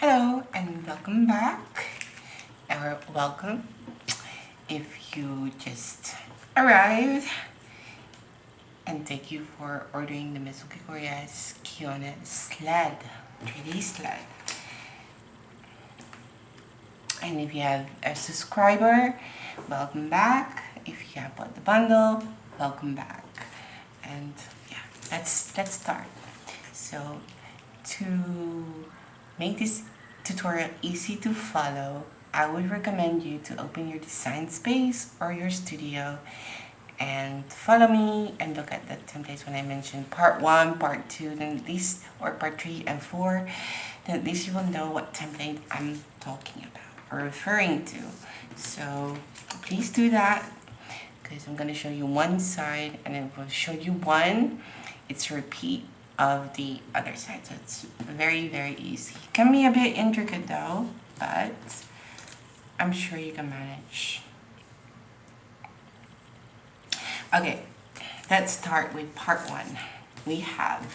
Hello and welcome back, or welcome if you just arrived, and thank you for ordering the Miss Korea's Khione Sled, 3D sled. And if you have a subscriber, welcome back. If you have bought the bundle, welcome back. And yeah, let's start. So to make this tutorial easy to follow, I would recommend you to open your design space or your studio and follow me and look at the templates when I mentioned part 1, part 2, then at least, or part 3 and 4, then at least you will know what template I'm talking about or referring to. So please do that, because I'm going to show you one side and it will show you one. It's a repeat of the other side, so it's very easy. It can be a bit intricate though, but I'm sure you can manage. Okay, let's start with part 1. We have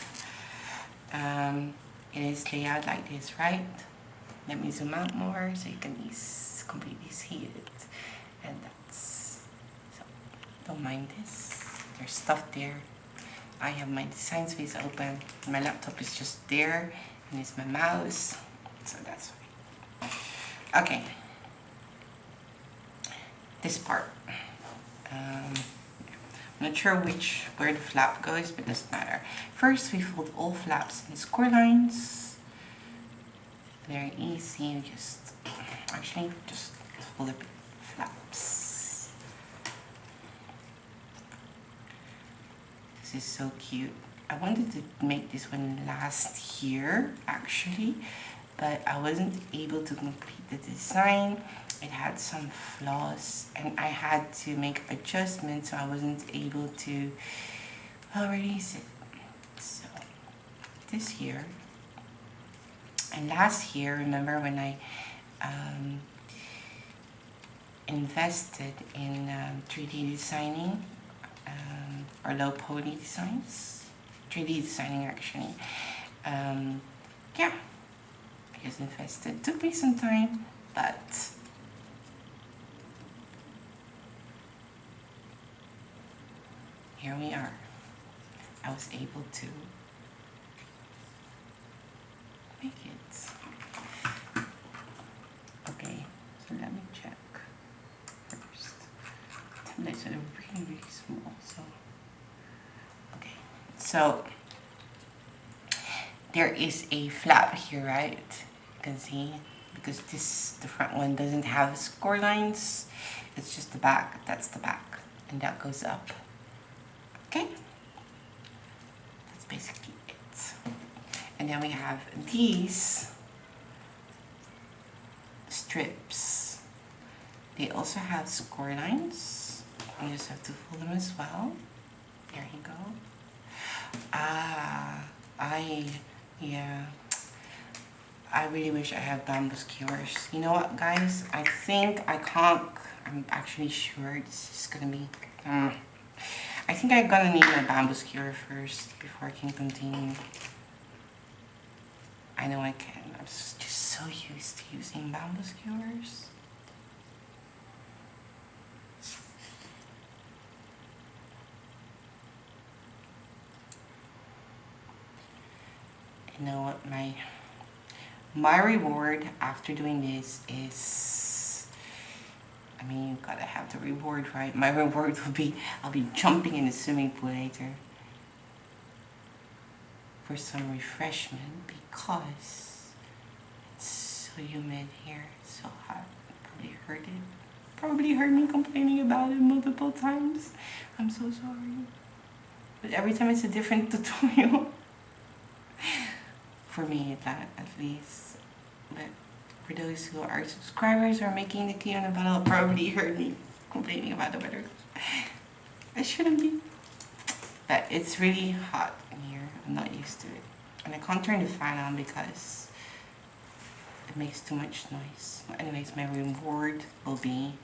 it is laid out like this, right? Let me zoom out more so you can completely see it. And that's, so don't mind this, there's stuff there. I have my design space open, my laptop is just there, and it's my mouse, so that's fine. Okay, this part. I'm not sure where the flap goes, but it doesn't matter. First, we fold all flaps in score lines. Very easy, just flip flaps. This is so cute. I wanted to make this one last year actually, but I wasn't able to complete the design. It had some flaws and I had to make adjustments, so I wasn't able to release it. So this year and last year, remember when I invested in 3D designing or low poly designs, 3D designing actually. Yeah, I just invested. It took me some time, but here we are. I was able to make it. Okay, so let me check first. Templates are really small, so okay. So there is a flap here, right? You can see, because the front one doesn't have score lines. It's just the back. That's the back, and that goes up. Okay, that's basically it. And then we have these strips. They also have score lines. You just have to fold them as well. There you go. I really wish I had bamboo skewers. You know what, guys? I think I can't. I'm actually sure this is gonna be. I think I'm gonna need my bamboo skewer first before I can continue. I know I can. I'm just so used to using bamboo skewers. You know what, my reward after doing this is, I mean, you gotta have the reward, right? My reward will be, I'll be jumping in the swimming pool later for some refreshment, because it's so humid here, it's so hot. Probably heard me complaining about it multiple times. I'm so sorry. But every time it's a different tutorial. For me, that at least. But for those who are subscribers or making the Khione bottle, probably heard me complaining about the weather. I shouldn't be. But it's really hot in here. I'm not used to it. And I can't turn the fan on because it makes too much noise. Anyways, my reward will be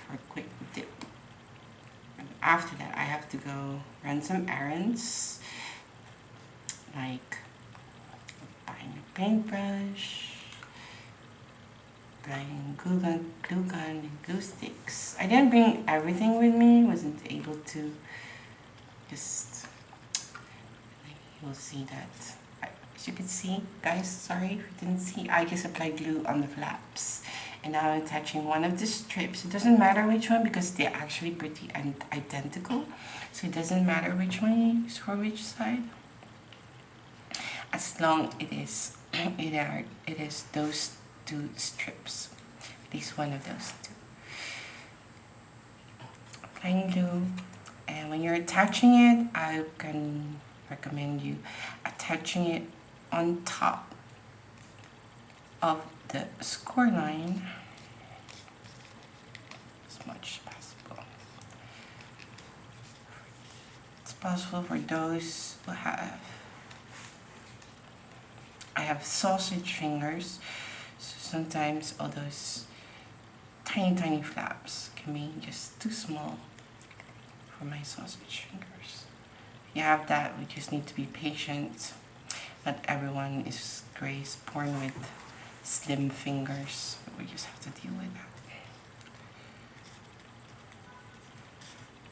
for a quick dip. after that, I have to go run some errands, like buying a paintbrush, buying glue gun, and glue sticks. I didn't bring everything with me. Wasn't able to. Just you'll see that. As you can see, guys. Sorry if you didn't see. I just applied glue on the flaps. And now I'm attaching one of the strips. It doesn't matter which one because they're actually pretty identical. So it doesn't matter which one you use for which side. As long it is those two strips. At least one of those two. Applying glue. And when you're attaching it, I can recommend you attaching it on top of the score line as much as possible. It's possible for those who have, I have sausage fingers, so sometimes all those tiny flaps can be just too small for my sausage fingers. If you have that, we just need to be patient. Not everyone is born with slim fingers, but we just have to deal with that.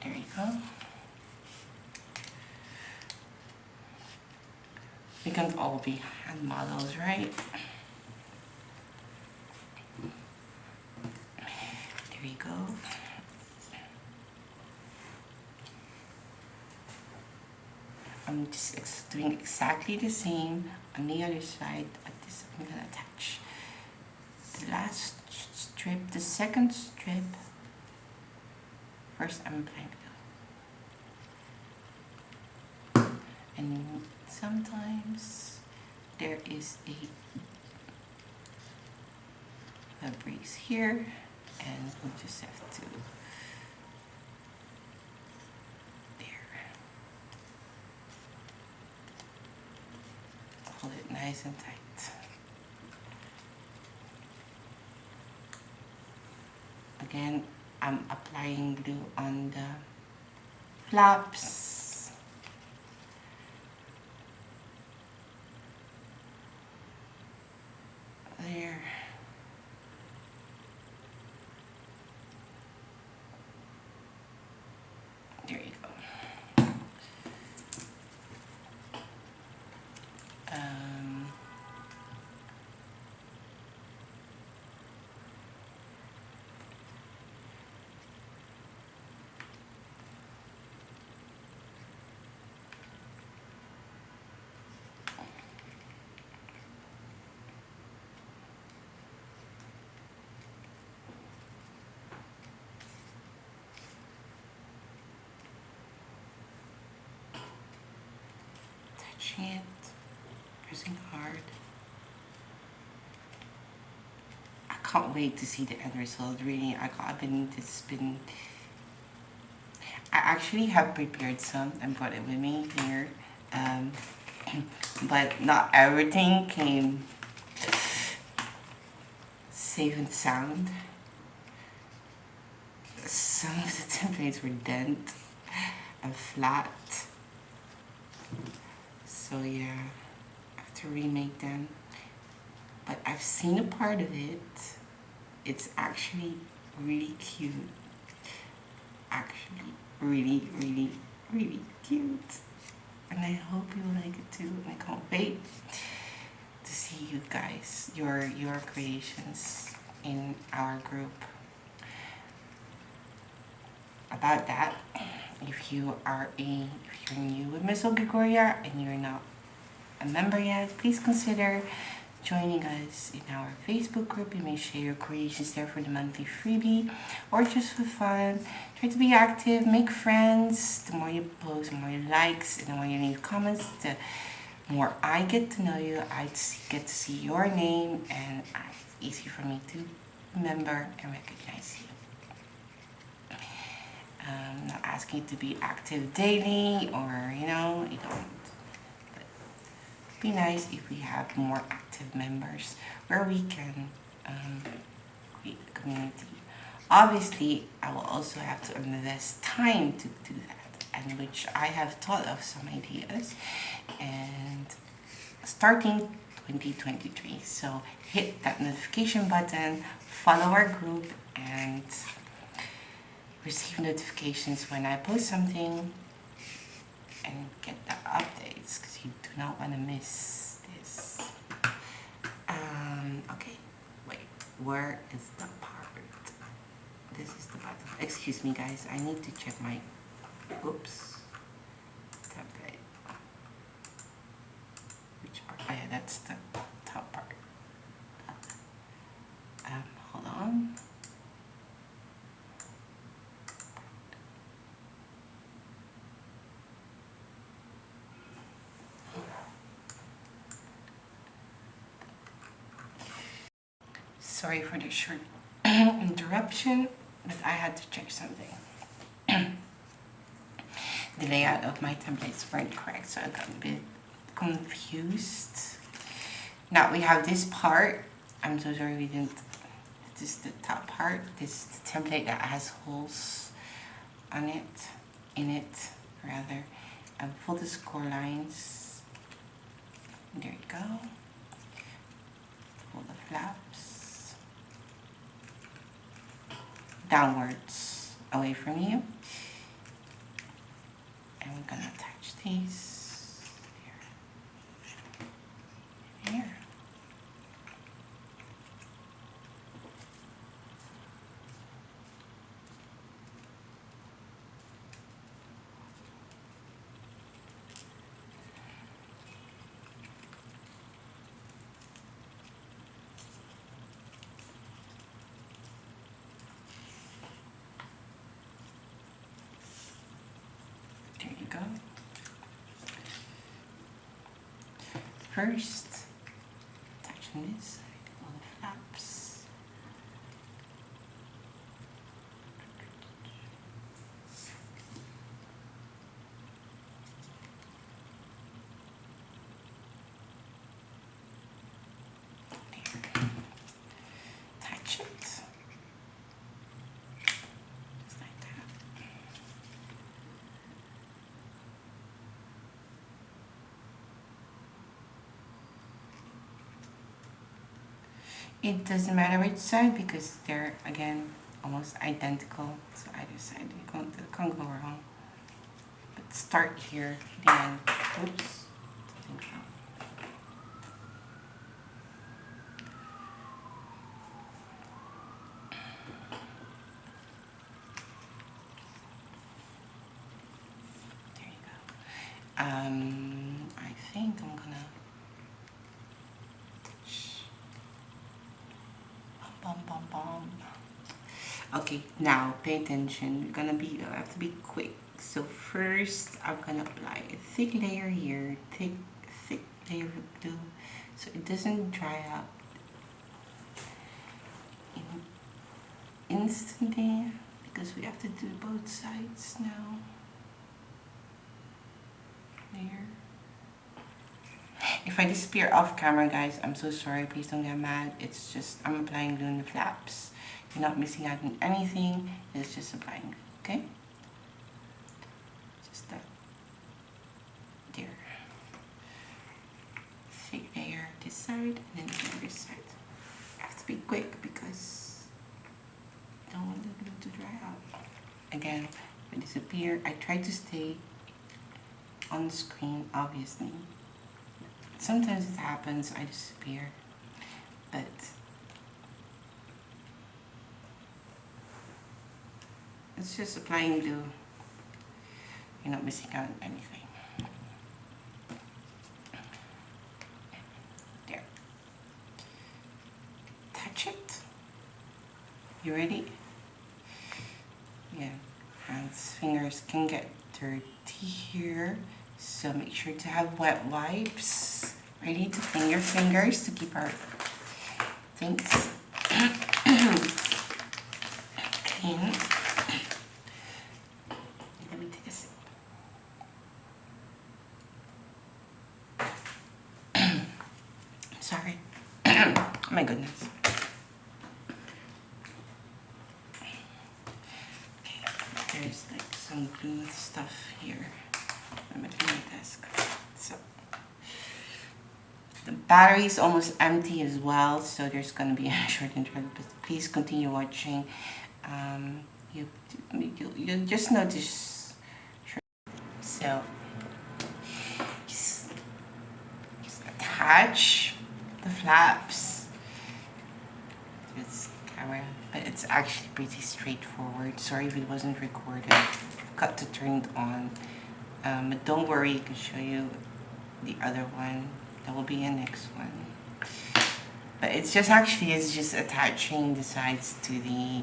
There you go. We can't all be hand models, right? There you go. I'm just doing exactly the same on the other side. But this I'm gonna attach the last strip, the second strip. First I'm applying glue. And sometimes there is a breeze here, and we'll just have to hold it nice and tight. Again, I'm applying glue on the flaps. There. There you go. Touching it, pressing hard. I can't wait to see the end result. Really, I actually have prepared some and brought it with me here, but not everything came safe and sound. Some of the templates were dent and flat. So yeah, I have to remake them. But I've seen a part of it. It's actually really cute. Actually, really cute. And I hope you like it too. And I can't wait to see you guys, your creations in our group. About that, if you're new with Miss Gregoria and you're not a member yet, please consider joining us in our Facebook group. You may share your creations there for the monthly freebie or just for fun. Try to be active, make friends. The more you post, the more you likes, and the more you leave comments, the more I get to know you. I get to see your name, and it's easy for me to remember and recognize you. Not asking you to be active daily, or you don't. But it'd be nice if we have more active members where we can create a community Obviously, I will also have to invest time to do that, and which I have thought of some ideas, and starting 2023. So hit that notification button, follow our group, and receive notifications when I post something, and get the updates, because you do not want to miss this. Okay, wait, where is the part? This is the button. Excuse me, guys, I need to check my, oops, template. Which part? Oh yeah, that's the top part. Hold on. Sorry for the short interruption, but I had to check something. The layout of my templates weren't correct, so I got a bit confused. Now we have this part. I'm so sorry we didn't. This is the top part. This is the template that has holes on it, in it rather, and full the score lines. There you go. Pull the flaps downwards away from you, and we're gonna attach these here, here. There you go. First, attaching this side, all the flaps. There. Attach it. Just like that. It doesn't matter which side because they're again almost identical. So either side you can't go wrong. But start here, then oops. Something wrong. There you go. I think I'm gonna bum bum bum. Okay, now pay attention. You have to be quick. So first I'm gonna apply a thick layer here, thick layer of glue, so it doesn't dry up instantly, because we have to do both sides now. There. If I disappear off camera, guys, I'm so sorry. Please don't get mad. It's just I'm applying glue in the flaps. You're not missing out on anything. It's just applying glue, okay? Just that. There. Thick layer this side and then the other side. I have to be quick because I don't want the glue to dry out. Again, if I disappear, I try to stay on the screen, obviously. Sometimes it happens, I disappear, but it's just applying glue. You're not missing out on anything. There. Touch it. You ready? Yeah, hands, fingers can get dirty here. So make sure to have wet wipes ready to clean your fingers to keep our things clean. Let me take a sip. Sorry. My goodness. unglue the stuff here. I'm at my desk. So the battery is almost empty as well, so there's gonna be a short intro, but please continue watching. You'll just notice. So just attach the flaps to this camera, but it's actually pretty straightforward. Sorry if it wasn't recorded. I've got to turn it on, but don't worry, I can show you the other one. That will be the next one. But it's just attaching the sides to the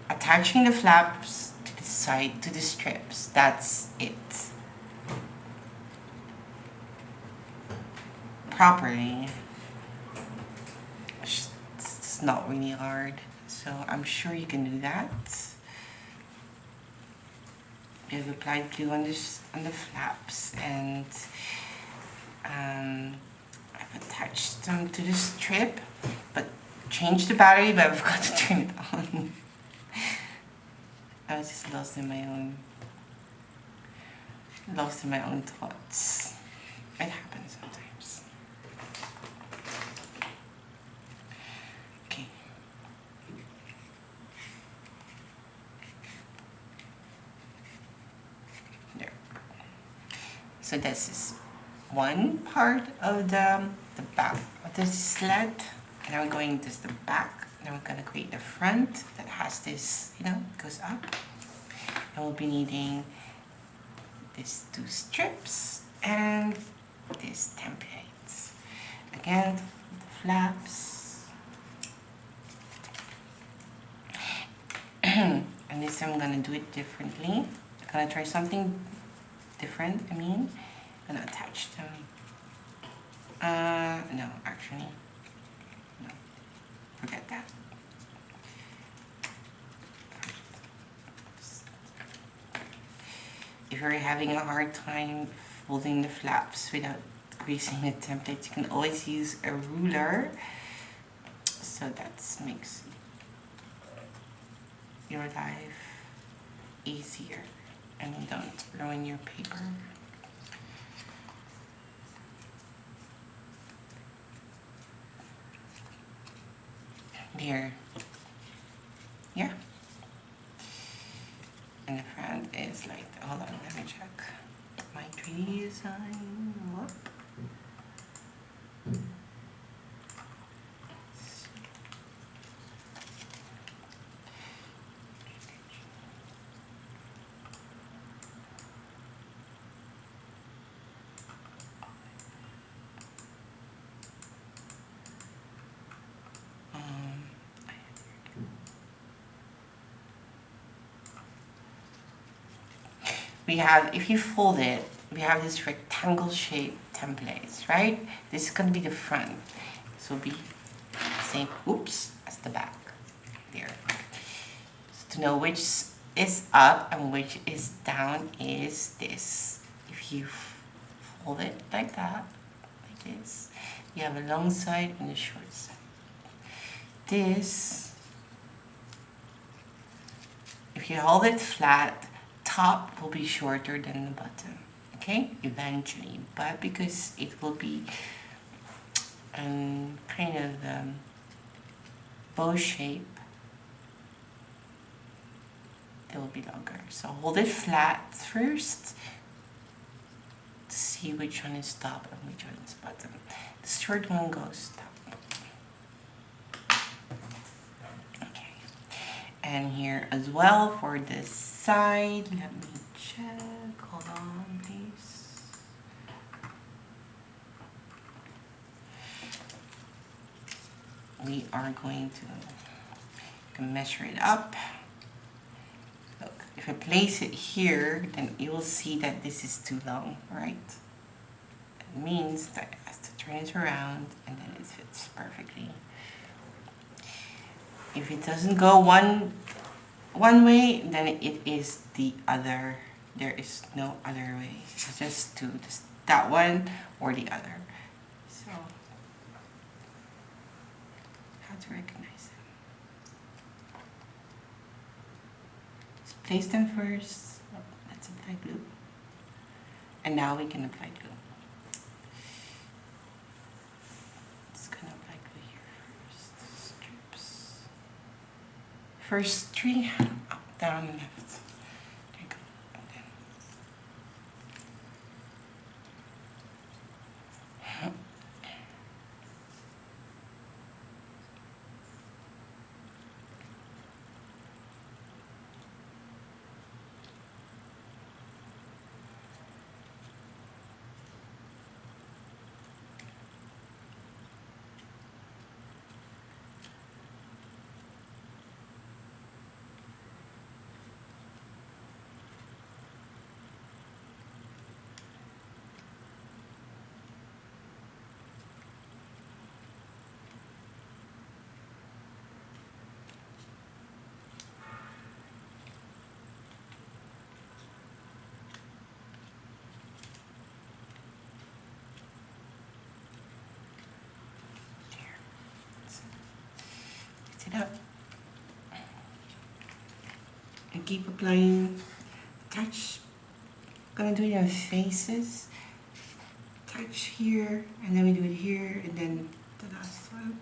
attaching the flaps to the side, to the strips. That's it. Properly. It's not really hard, so I'm sure you can do that. We have applied glue on the flaps, and I've attached them to the strip, but changed the battery, but I've got to turn it on. I was just lost in my own thoughts. It happens sometimes. Okay. There. So this is one part of the back of the sled, and now we're going to the back. Now we're going to create the front that has this, goes up. And we'll be needing these two strips and these templates. Again, the flaps. And this time I'm going to do it differently. I'm going to try something different, I'm going to attach them. No, actually, no, forget that. If you're having a hard time folding the flaps without greasing the template, you can always use a ruler. So that makes your life easier and you don't ruin your paper. Here, yeah. And the front is like, hold on, let me check my 3D design. Whoop. We have, if you fold it, we have this rectangle shaped templates, right? This is going to be the front. This will be the same, oops, as the back. There. So to know which is up and which is down is this. If you fold it like that, like this, you have a long side and a short side. This, if you hold it flat, top will be shorter than the bottom, okay, eventually, but because it will be kind of bow shape, they will be longer. So hold it flat first to see which one is top and which one is bottom. The short one goes top. Okay, and here as well for this side, let me check, hold on please. We are going to measure it up. Look, if I place it here, then you will see that this is too long, right? It means that I have to turn it around and then it fits perfectly. If it doesn't go one way, then it is the other. There is no other way. It's just that one or the other. So, how to recognize it? Just place them first. Let's apply glue. And now we can apply glue. It's gonna apply glue here first. Strips. First 3, up, down, left. There you go. And then. It up and keep applying. Touch. Gonna do it on faces. Touch here, and then we do it here, and then the last one.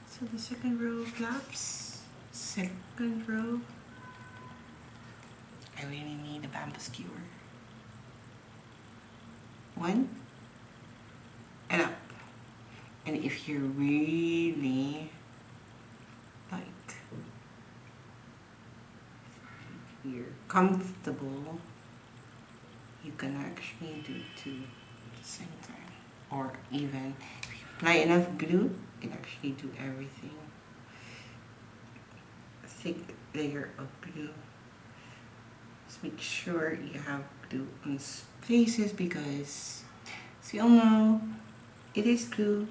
So the second row flaps. Second row. I really need a bamboo skewer. 1 and up. And if you're really like you're comfortable, you can actually do 2 at the same time. Or even if you apply enough glue, you can actually do everything. A thick layer of glue. Just make sure you have glue on places because, as you all know, it is glue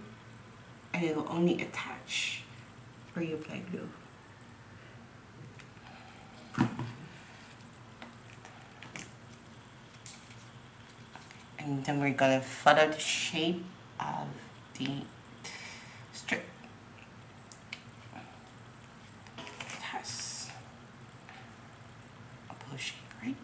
and it will only attach where you apply glue. And then we're gonna follow the shape of the strip. It has a bow shape, right?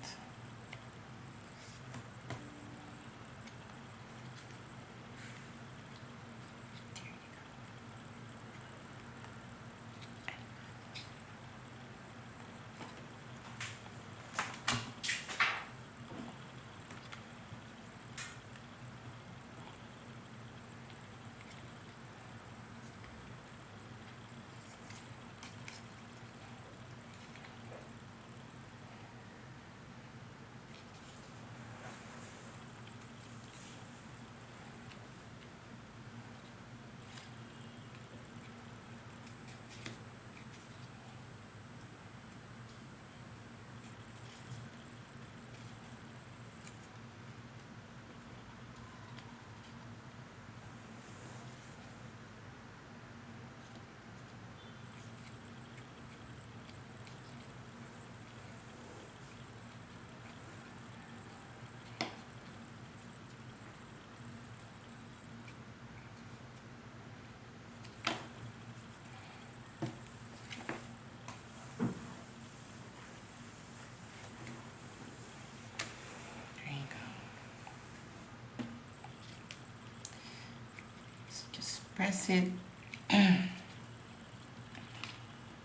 Press it. You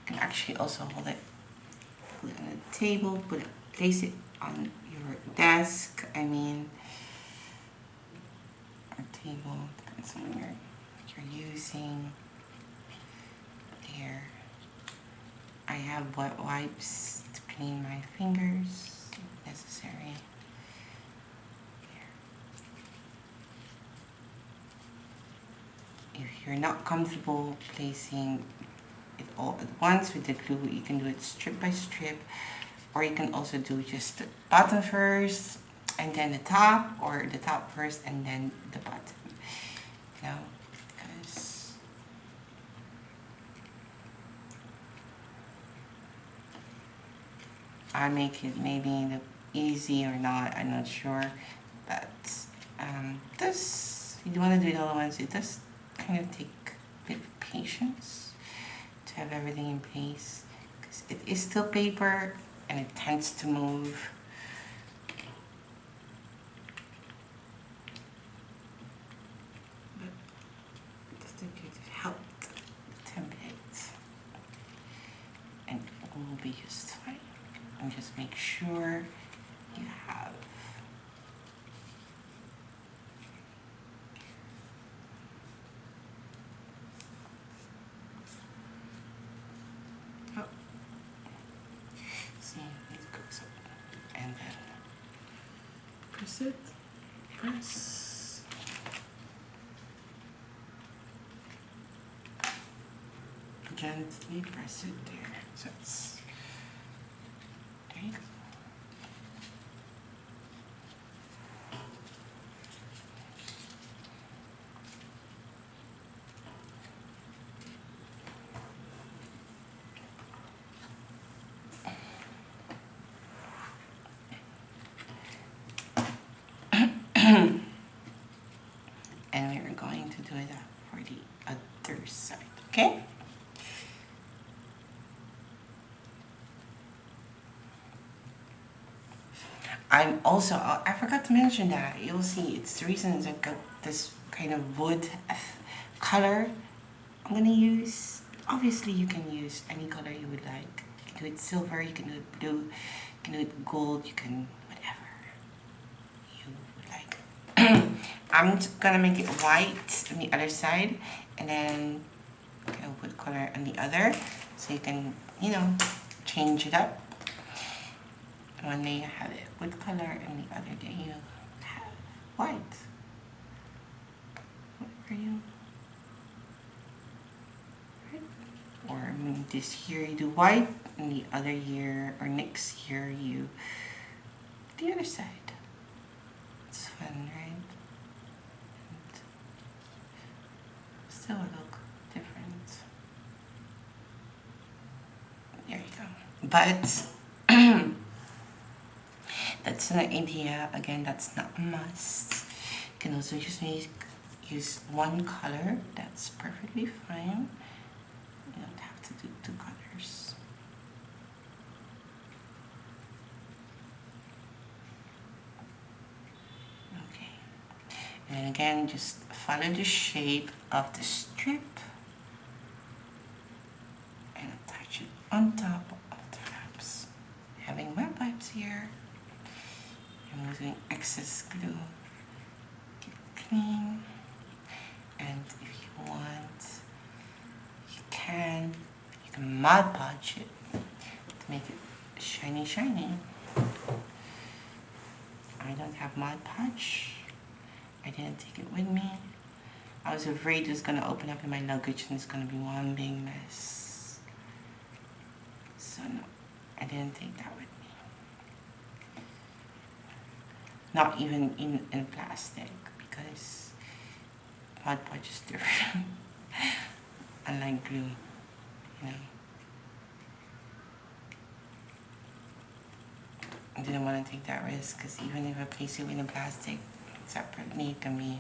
can actually also hold it, put it on a table, place it on your desk. I mean, or table, depends on what you're using. There. I have wet wipes to clean my fingers if necessary. If you're not comfortable placing it all at once with the glue, you can do it strip by strip, or you can also do just the bottom first and then the top, or the top first and then the bottom. You know, because I make it maybe look easy or not, I'm not sure, but this, if you want to do it all at once, it does kind of take a bit of patience to have everything in place, It is still paper and it tends to move. But just to help the template, and it will be just fine. And just make sure you have see, it goes up and then press it, press, gently press it there. So it's there you go. And we're going to do that for the other side, okay? I'm also, I forgot to mention that, you'll see, it's the reason I got this kind of wood color I'm gonna use. Obviously you can use any color you would like. You can do it silver, you can do it blue, you can do it gold, you can, whatever you would like. I'm just gonna make it white on the other side, and then go wood color on the other, so you can, you know, change it up. One day you have it wood color, and the other day you have white. Whatever you, right? Or I mean, this year you do white, and the other year or next year you do the other side. It's fun, right? Still look different. There you go. But that's an idea. Again, that's not a must. You can also just use one color. That's perfectly fine. You don't have to do two colors. Okay. And again, just follow the shape of the strip and attach it on top of the wraps. Having web wipes here. Removing excess glue. Keep it clean. And if you want, you can Mod Podge it to make it shiny, shiny. I don't have Mod Podge. I didn't take it with me. I was afraid it was gonna open up in my luggage and it's gonna be one big mess. So no, I didn't take that with me. Not even in plastic, because Mod Podge is different. Unlike glue, you know. I didn't want to take that risk, because even if I place it in plastic separately, it can be,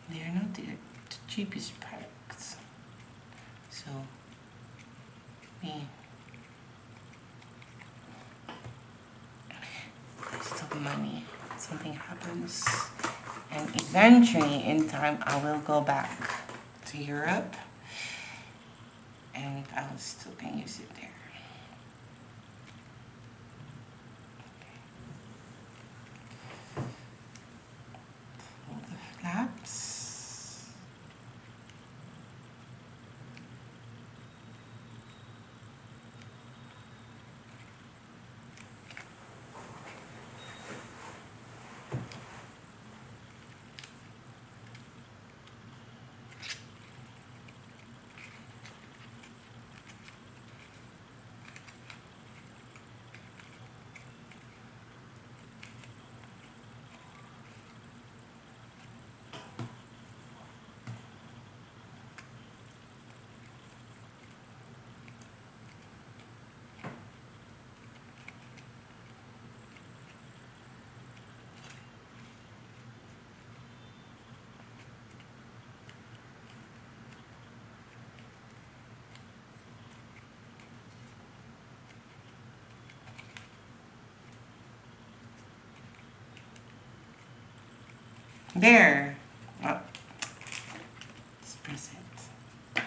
they're not the cheapest products. So, me, still money, something happens, and eventually in time I will go back to Europe and I will still can use it there. Pull the flaps. There. Oh, just press it.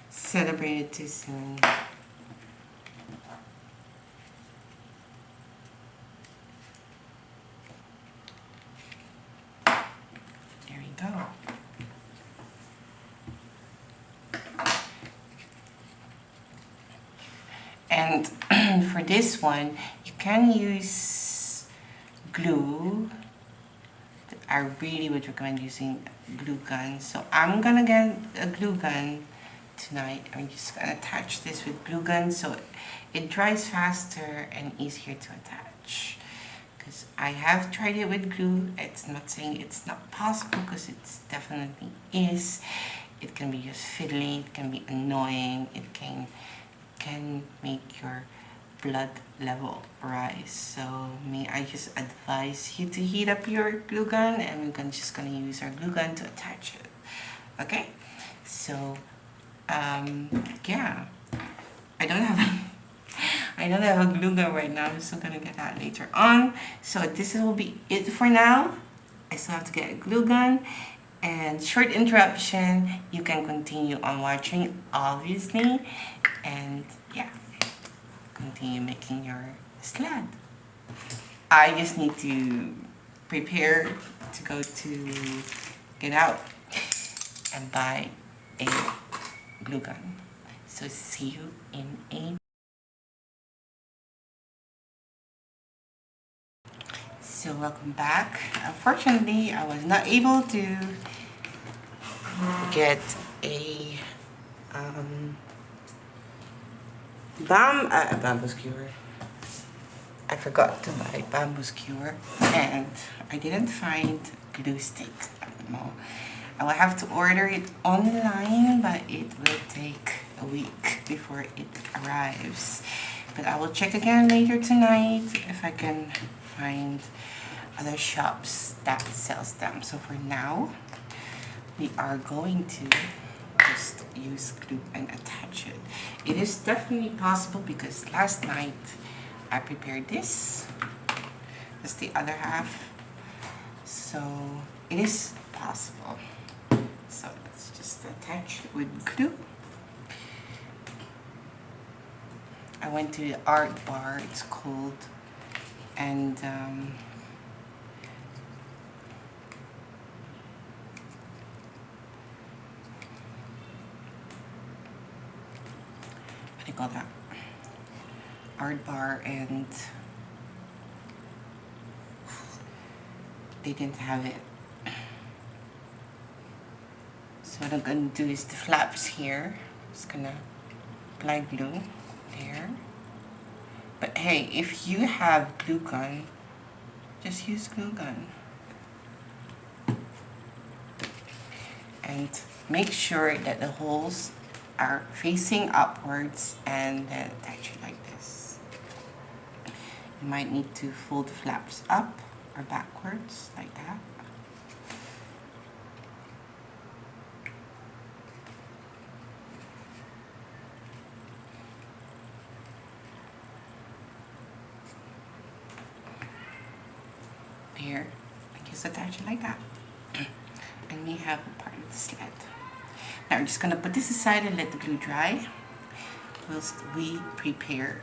Celebrated too soon. There we go. And for this one, you can use glue. I really would recommend using glue gun. So I'm gonna get a glue gun tonight. I'm just gonna attach this with glue gun so it dries faster and easier to attach. Because I have tried it with glue. It's not saying it's not possible, because it definitely is. It can be just fiddly, it can be annoying, it can make your blood level rise. So I just advise you to heat up your glue gun, and we're just gonna use our glue gun to attach it. Okay, so yeah, I don't have a glue gun right now. I'm still gonna get that later on. So this will be it for now. I still have to get a glue gun. And short interruption, you can continue on watching, obviously, and yeah, continue making your sled. I just need to prepare to go to get out and buy a glue gun. So see you in a... So welcome back. Unfortunately, I was not able to get a bamboo skewer. I forgot to buy bamboo skewer, and I didn't find glue sticks at the mall. I will have to order it online, but it will take a week before it arrives. But I will check again later tonight if I can find other shops that sells them. So for now, we are going to just use glue and attach it. It is definitely possible because last night I prepared this. That's the other half. So it is possible. So let's just attach it with glue. I went to the art bar, it's called, and what do you call that? Art bar, and they didn't have it. So what I'm gonna do is the flaps here. I'm just gonna apply glue there. But hey, if you have glue gun, just use glue gun. And make sure that the holes are facing upwards, and then attach it like this. You might need to fold the flaps up or backwards like that. There, I just attach it like that. And we have a part of the sled. Now we're just gonna put this aside and let the glue dry whilst we prepare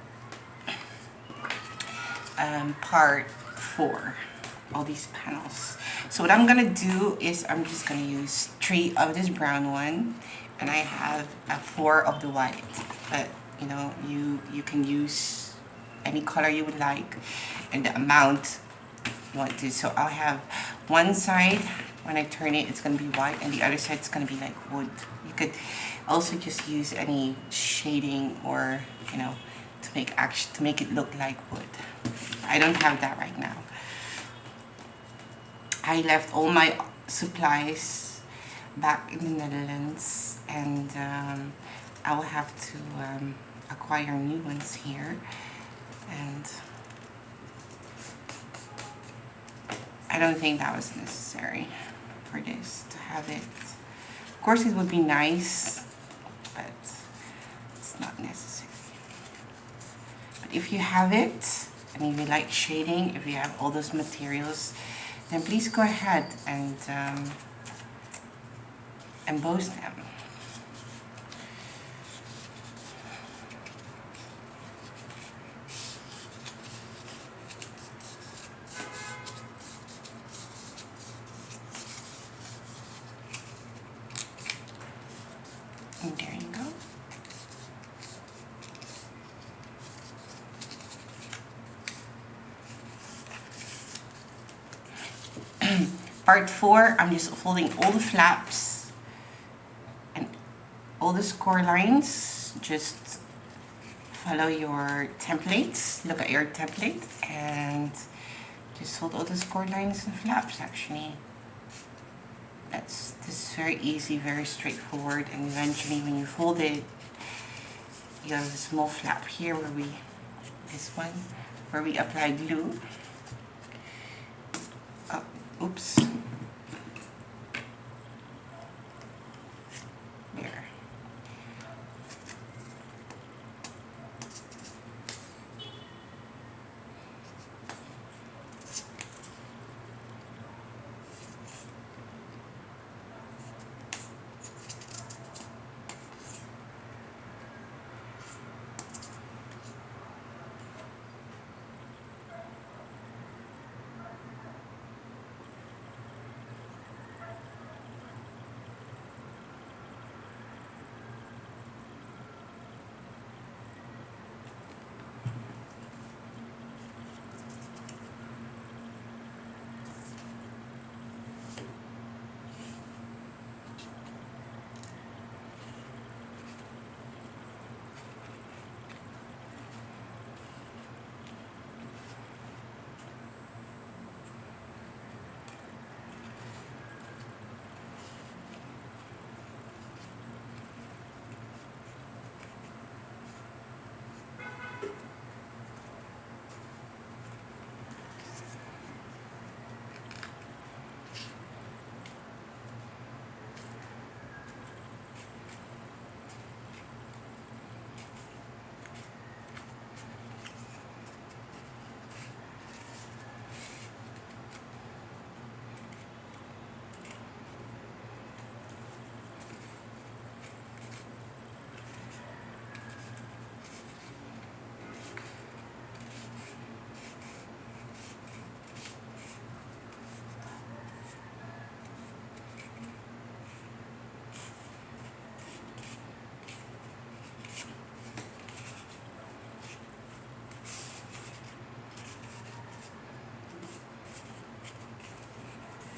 part 4, all these panels. So what I'm gonna do is I'm just gonna use 3 of this brown one, and I have 4 of the white. But you know, you can use any color you would like and the amount you want to. So I'll have one side, when I turn it, it's gonna be white, and the other side is gonna be like wood. You could also just use any shading, or you know, to make it look like wood. I don't have that right now. I left all my supplies back in the Netherlands, and I will have to acquire new ones here. And I don't think that was necessary for this to have it. Of course, it would be nice, but it's not necessary. But if you have it, and if you like shading, if you have all those materials, then please go ahead and emboss them. And there you go. Part 4, I'm just folding all the flaps and all the score lines. Just follow your templates, look at your template, and just fold all the score lines and flaps actually. This is very easy, very straightforward, and eventually when you fold it, you have a small flap here where this one, where we apply glue. Oh, oops. There.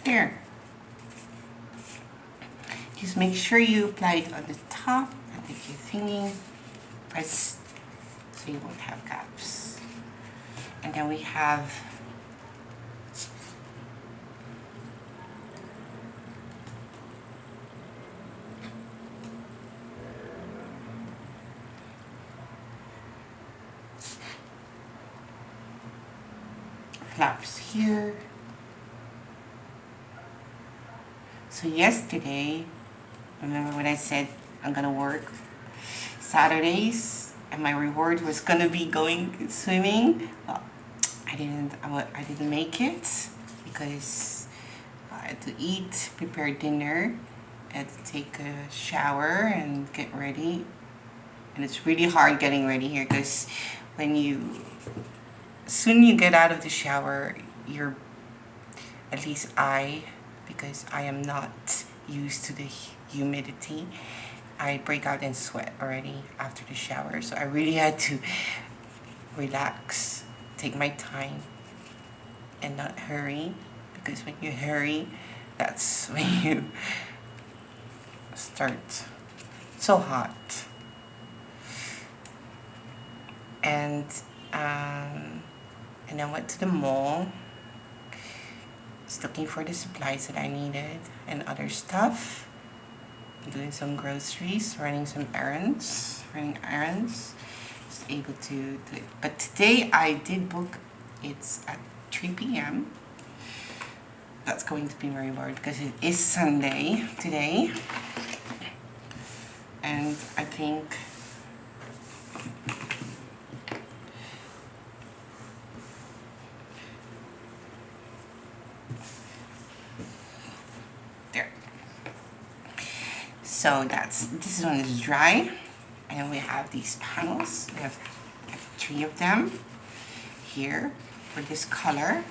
There. Just make sure you apply it on the top and if you're thinking, press so you won't have gaps. And then we have flaps here. So yesterday, remember when I said I'm gonna work Saturdays and my reward was gonna be going swimming? Well, I didn't make it because I had to eat, prepare dinner, I had to take a shower and get ready. And it's really hard getting ready here because as soon you get out of the shower, at least because I am not used to the humidity, I break out in sweat already after the shower. So I really had to relax, take my time, and not hurry. Because when you hurry, that's when you start so hot. And I went to the mall. Just looking for the supplies that I needed and other stuff. Doing some groceries, running errands. Just able to do it. But today I did book. It's at 3 p.m. That's going to be very bored because it is Sunday today. And I think So this one is dry, and we have these panels. We have 3 of them here for this color.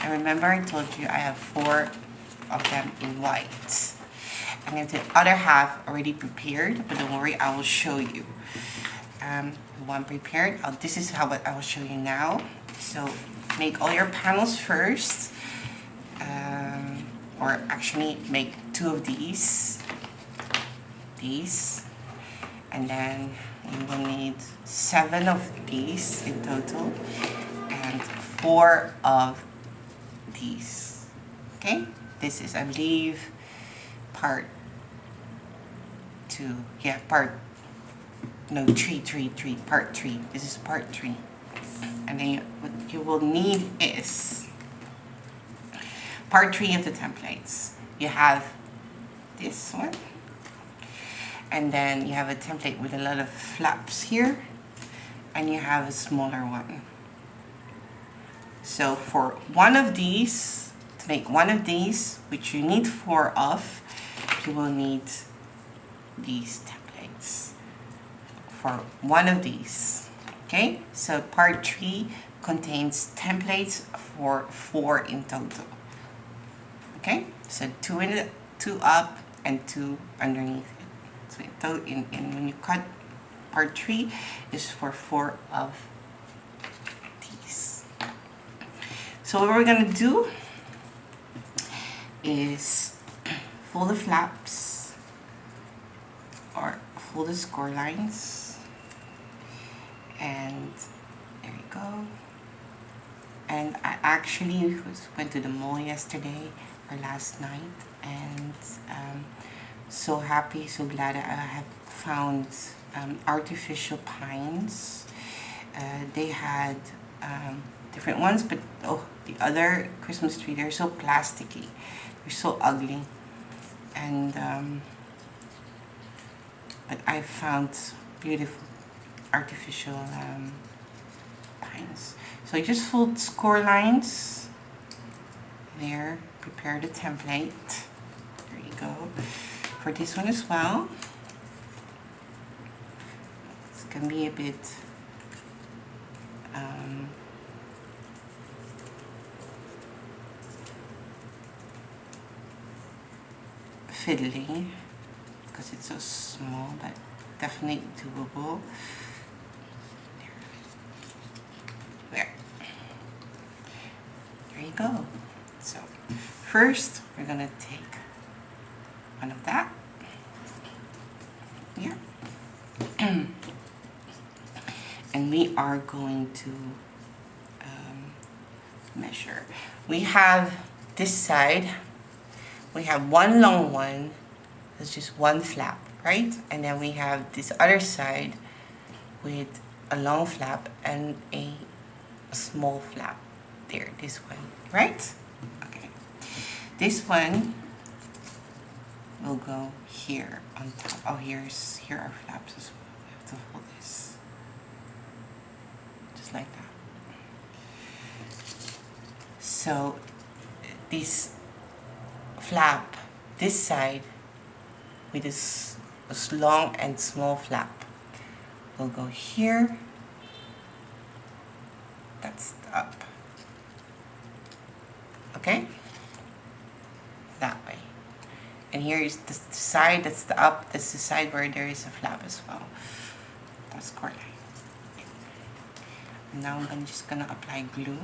And remember, I told you I have 4 of them in white. And I have the other half already prepared, but don't worry, I will show you. One prepared. This is how I will show you now. So make all your panels first, or actually make 2 of these, and then you will need 7 of these in total, and 4 of these. Okay, this is, I believe, part 2. Yeah, part 3. Part 3. This is part 3. And then what you will need is part 3 of the templates. You have this one, and then you have a template with a lot of flaps here, and you have a smaller one. So for one of these, to make one of these, which you need 4 of, you will need these templates for one of these. Okay, so part 3 contains templates for 4 in total. Okay, so 2 up and 2 underneath it. So when you cut part 3, is for 4 of these. So what we're gonna do is fold the flaps, or fold the score lines, and there you go. And I actually went to the mall yesterday or last night, and so happy, so glad I have found artificial pines. They had different ones, but the other Christmas tree, they're so plasticky, they're so ugly, and but I found beautiful artificial pines. So you just fold score lines there, prepare the template. There you go. For this one as well, it's gonna be a bit fiddly because it's so small, but definitely doable. There you go. So first we're gonna take one of that here, and we are going to measure. We have this side, we have one long one, that's just one flap, right? And then we have this other side with a long flap and a small flap there, this one, right? Okay, this one will go here on top. Oh, here are flaps as well. We have to hold this just like that. So this flap, this side with this long and small flap will go here. That's up. Okay? That way. And here is the side that's the up, that's the side where there is a flap as well. That's correct. Now I'm just gonna apply glue.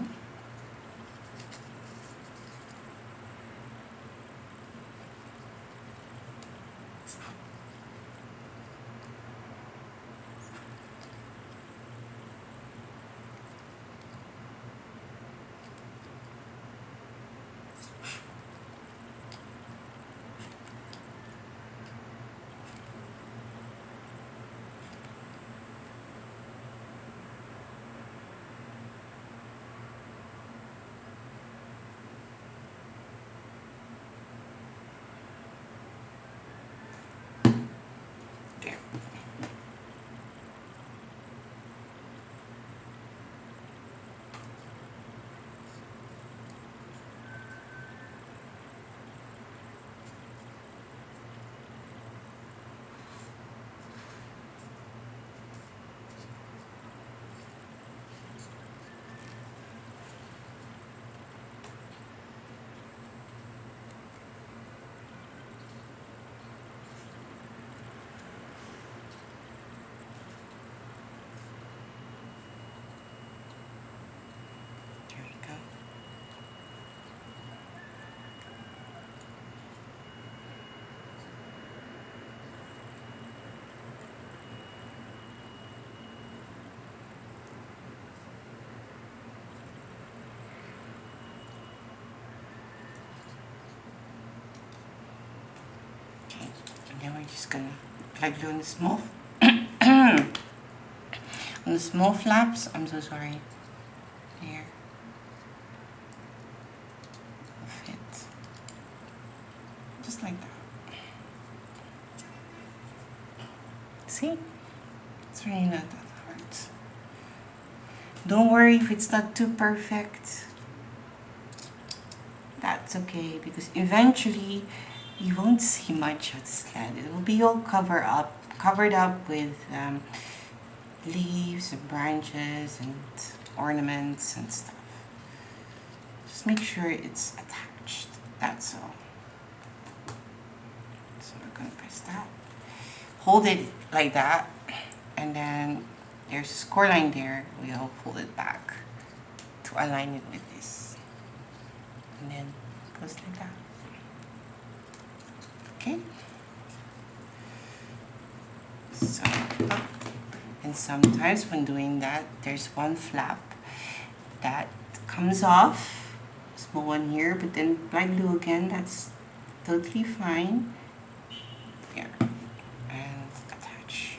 And then we're just gonna plug glue on the small on the small flaps. I'm so sorry. There. Fit. Just like that. See? It's really not that hard. Don't worry if it's not too perfect. That's okay, because eventually you won't see much of the sled. It will be all covered up with leaves and branches and ornaments and stuff. Just make sure it's attached. That's all. So we're gonna press that. Hold it like that, and then there's a score line there. We'll fold it back to align it with this, and then goes like that. Okay. So, and sometimes when doing that, there's one flap that comes off, small one here, but then black glue again. That's totally fine. There. And attach.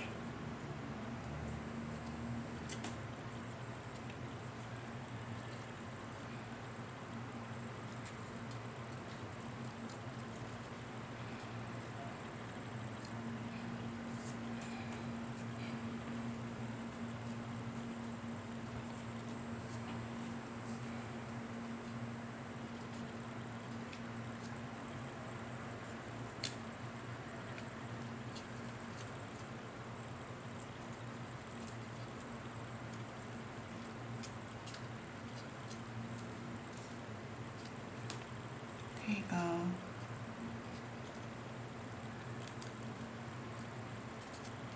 There you go.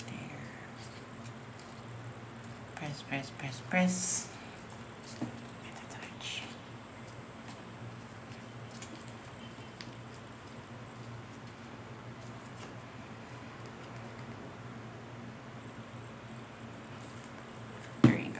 There. Press, press, press, press. And attach. There you go.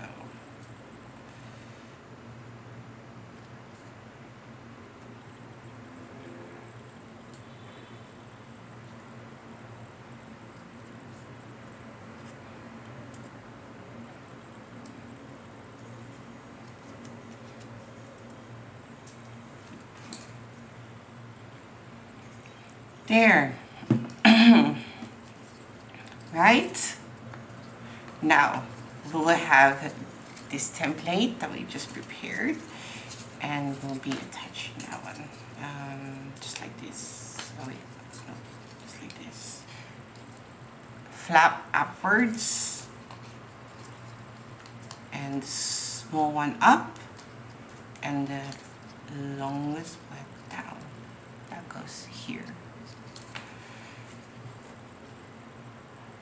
There. Right? Now, we will have this template that we just prepared, and we'll be attaching that one. Just like this. Oh wait, no, just like this. Flap upwards, and small one up, and the longest one down. That goes here.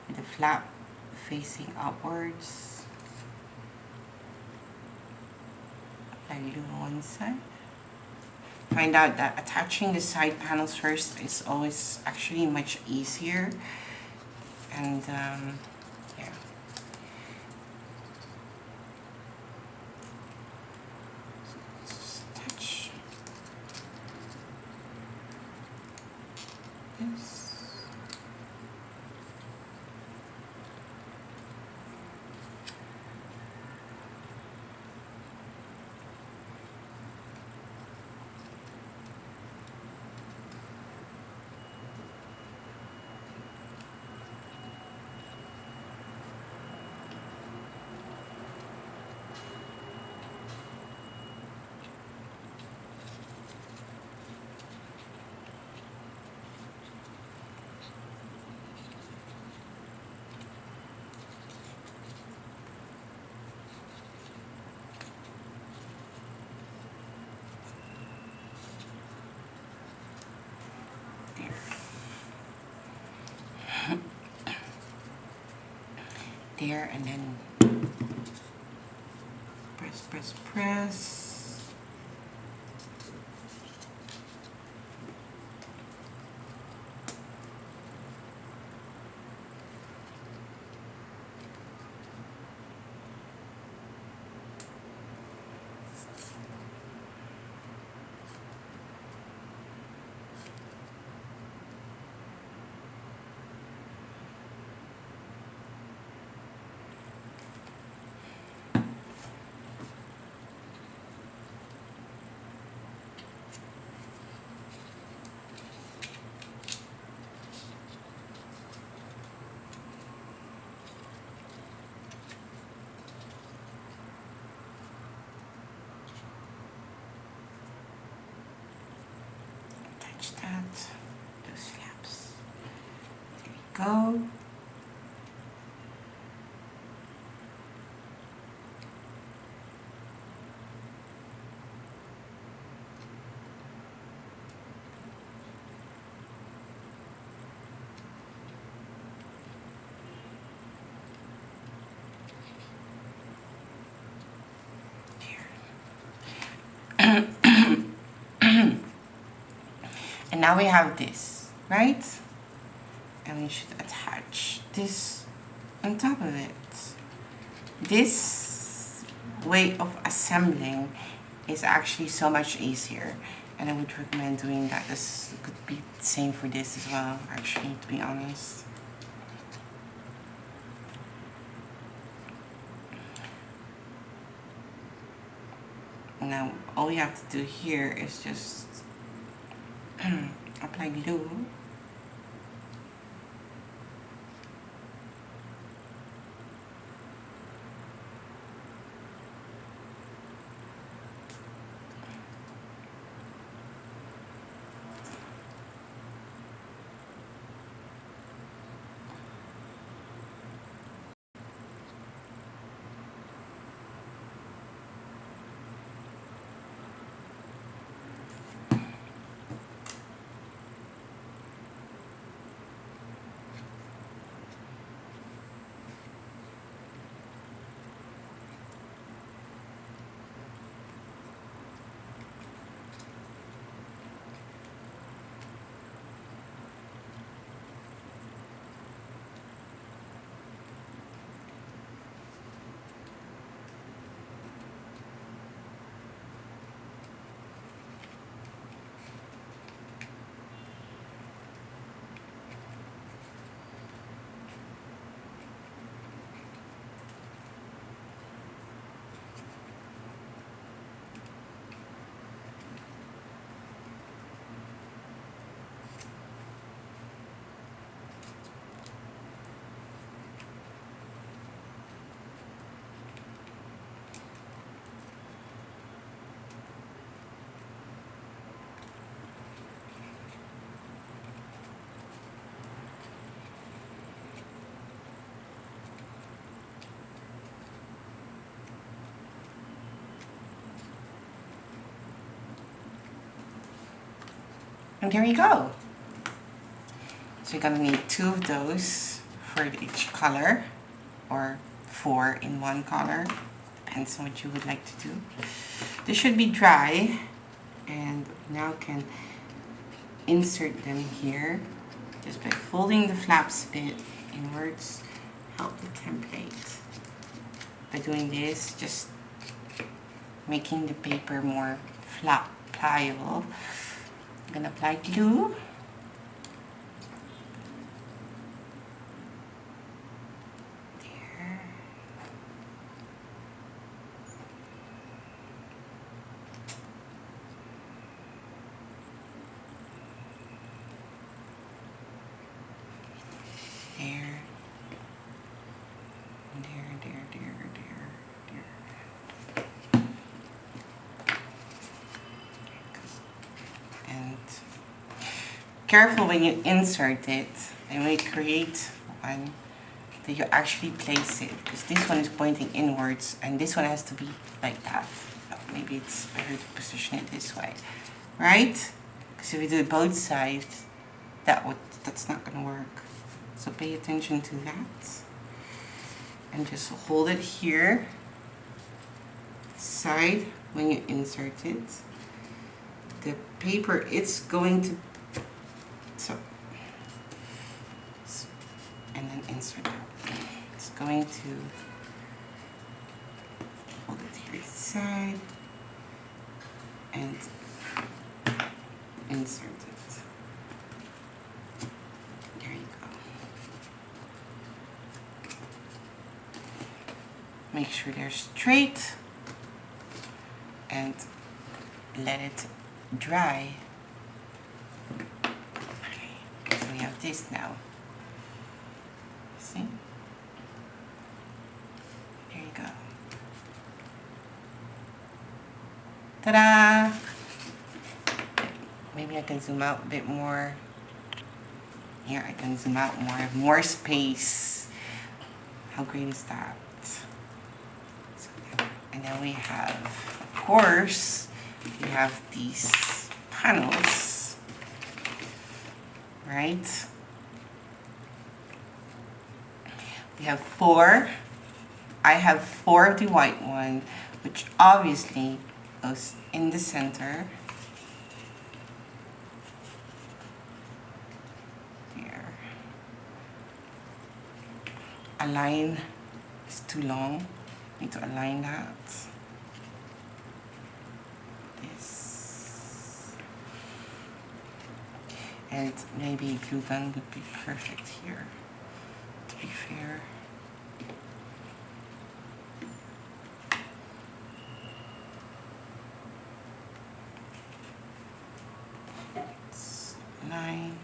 With the flap facing upwards. Apply glue on one side. Find out that attaching the side panels first is always actually much easier. And yeah. Just attach this. There, and then press, press, press. go. And now we have this, right? And we should attach this on top of it. This way of assembling is actually so much easier, and I would recommend doing that. This could be the same for this as well, actually, to be honest. Now all we have to do here is just apply glue. And there you go. So you're gonna need 2 of those for each color, or 4 in one color. Depends on what you would like to do. This should be dry, and now can insert them here just by folding the flaps a bit inwards. Help the template. By doing this, just making the paper more flat, pliable. I'm gonna apply glue. There. There. And careful when you insert it, and when you create one, that you actually place it, because this one is pointing inwards and this one has to be like that. Maybe it's better to position it this way, right? Because if you do it both sides, that's not going to work. So pay attention to that, and just hold it here, side, when you insert it. The paper, it's going to, and then insert it. It's going to hold it here side and insert it. There you go. Make sure they're straight and let it dry. Okay, so we have this now. See? There you go. Ta-da! Maybe I can zoom out a bit more. Here I can zoom out more, I have more space. How great is that? So, and then we have, of course, we have these panels, right? We have 4. I have 4 of the white one, which obviously goes in the center. Here. A line is too long. Need to align that. This. And maybe glue gun would be perfect here, to be fair. Line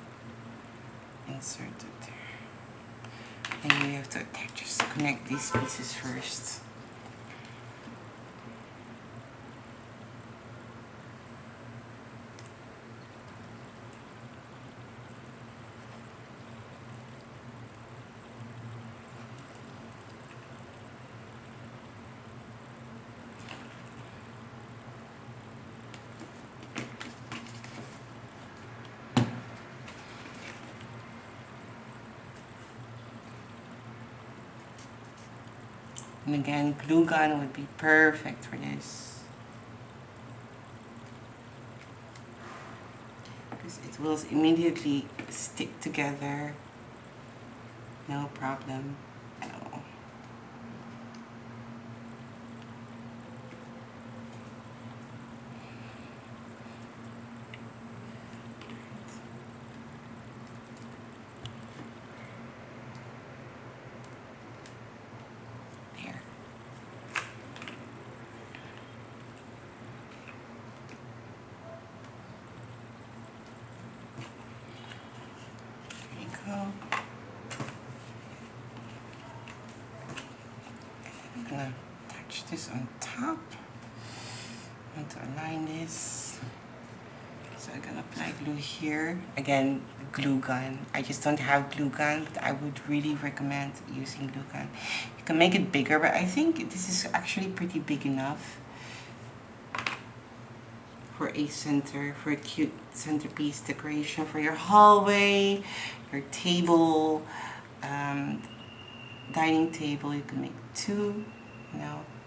inserted there. Maybe we have to just connect these pieces first. And again, glue gun would be perfect for this, because it will immediately stick together, no problem at all. I'm gonna attach this on top. I want to align this. So I'm gonna apply glue here. Again, glue gun. I just don't have glue gun, but I would really recommend using glue gun. You can make it bigger, but I think this is actually pretty big enough for a cute centerpiece decoration for your hallway, your table, dining table. You can make 2,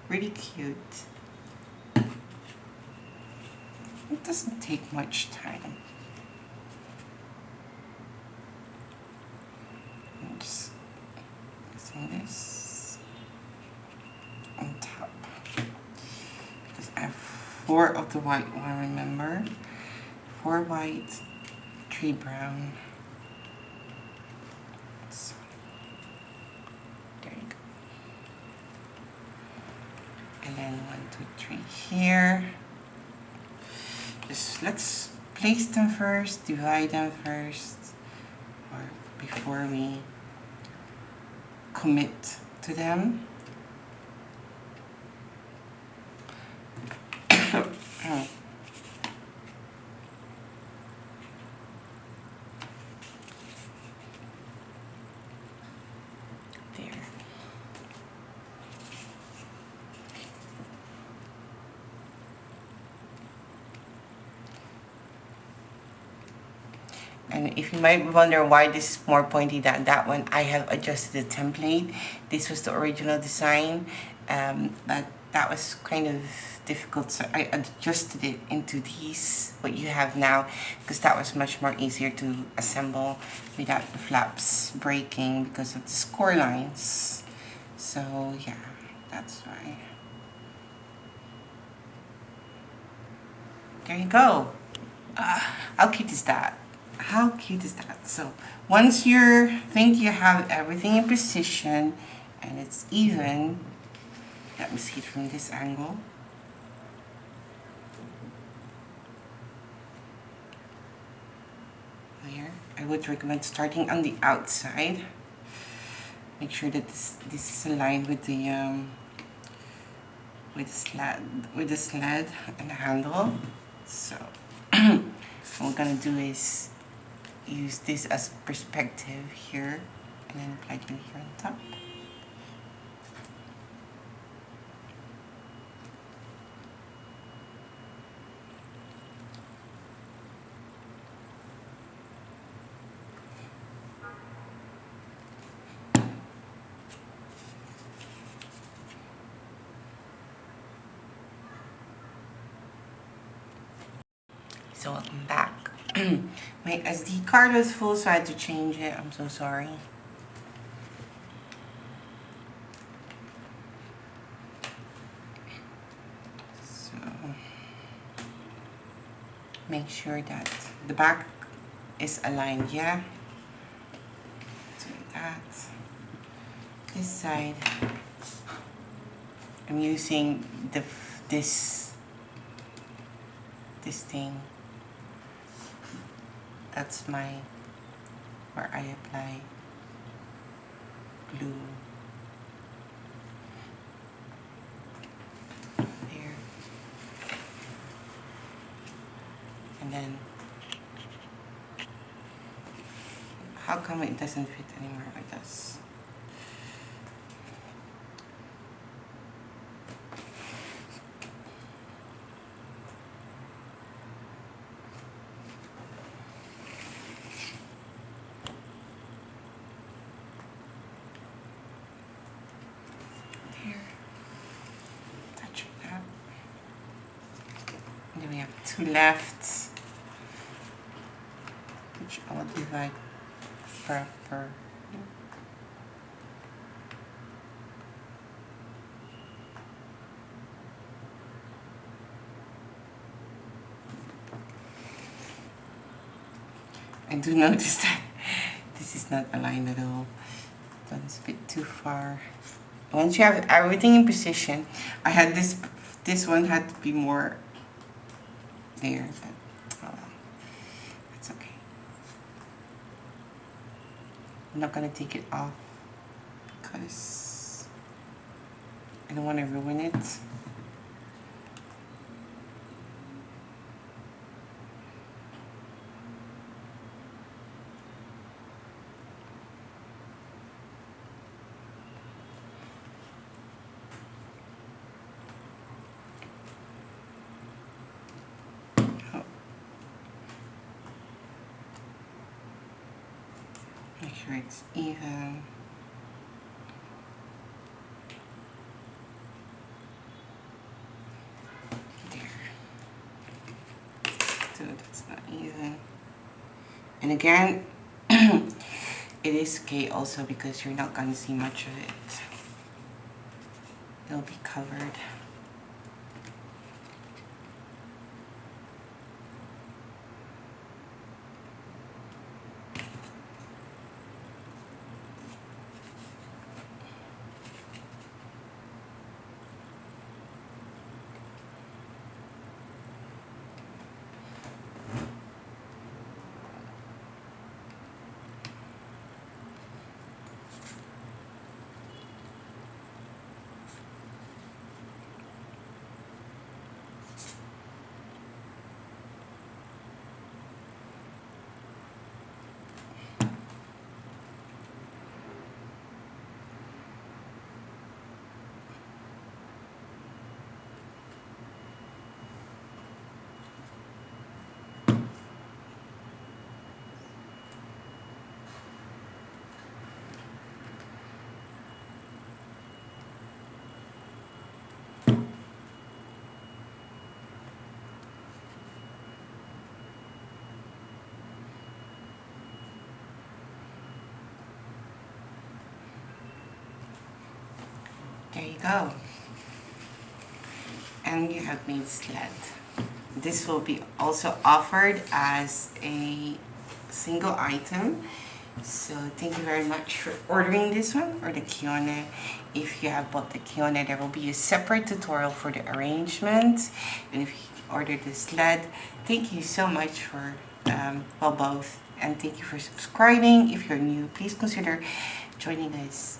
really cute. It doesn't take much time. I'm just using this on top because I have 4 of the white one, remember? 4 white, 3 brown. So, there you go. And then 1, 2, 3 here. Just let's place them first, divide them first, or before we commit to them. There. And if you might wonder why this is more pointy than that one, I have adjusted the template. This was the original design, but that was kind of difficult, so I adjusted it into these, what you have now, because that was much more easier to assemble without the flaps breaking because of the score lines. So yeah, that's why. There you go. How cute is that? How cute is that? So once you think you have everything in position and it's even, let me see it from this angle. Here, I would recommend starting on the outside. Make sure that this is aligned with the sled and the handle. So what we're gonna do is use this as perspective here, and then apply glue here on top. So welcome back. My SD card was full, so I had to change it. I'm so sorry. So make sure that the back is aligned, yeah? So that. This side, I'm using this thing. That's where I apply glue. There. And then, how come it doesn't fit anymore like this? And then we have 2 left, which I will divide proper. I do notice that this is not aligned at all. That's a bit too far. Once you have everything in position, I had this one had to be more there, but oh well, that's okay. I'm not gonna take it off because I don't want to ruin it. Make sure it's even. There. So that's not even. And again, it is okay also because you're not gonna see much of it. It'll be covered. There you go. And you have made sled. This will be also offered as a single item. So thank you very much for ordering this one, or the Khione. If you have bought the Khione, there will be a separate tutorial for the arrangement. And if you ordered the sled, thank you so much for, well, both. And thank you for subscribing. If you're new, please consider joining us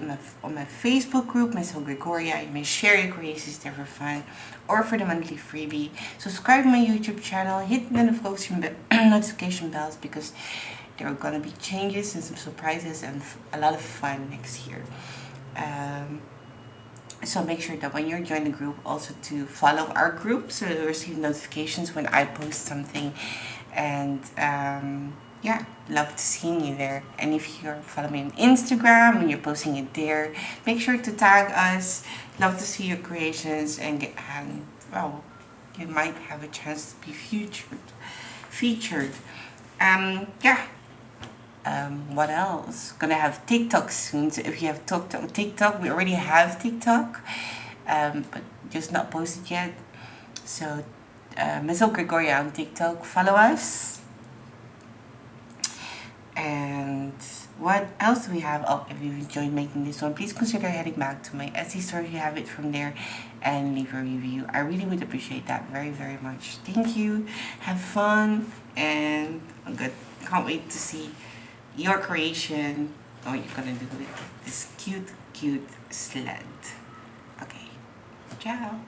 on my Facebook group, Miss Gregoria. You may share your creations there for fun or for the monthly freebie. Subscribe to my YouTube channel, hit the notification bells because there are gonna be changes and some surprises and a lot of fun next year. So make sure that when you're joining the group, also to follow our group so you'll receive notifications when I post something. And yeah, love to seeing you there. And if you're following me on Instagram and you're posting it there, make sure to tag us. Love to see your creations and well, you might have a chance to be featured. Yeah. What else? Gonna have TikTok soon. So if you have TikTok, we already have TikTok, but just not posted yet. So Miss Gregoria on TikTok, follow us. And what else do we have? Oh, if you've enjoyed making this one, please consider heading back to my Etsy store if you have it from there and leave a review. I really would appreciate that very, very much. Thank you. Have fun, and I'm good. Can't wait to see your creation, what you're gonna do with this cute sled. Okay, ciao.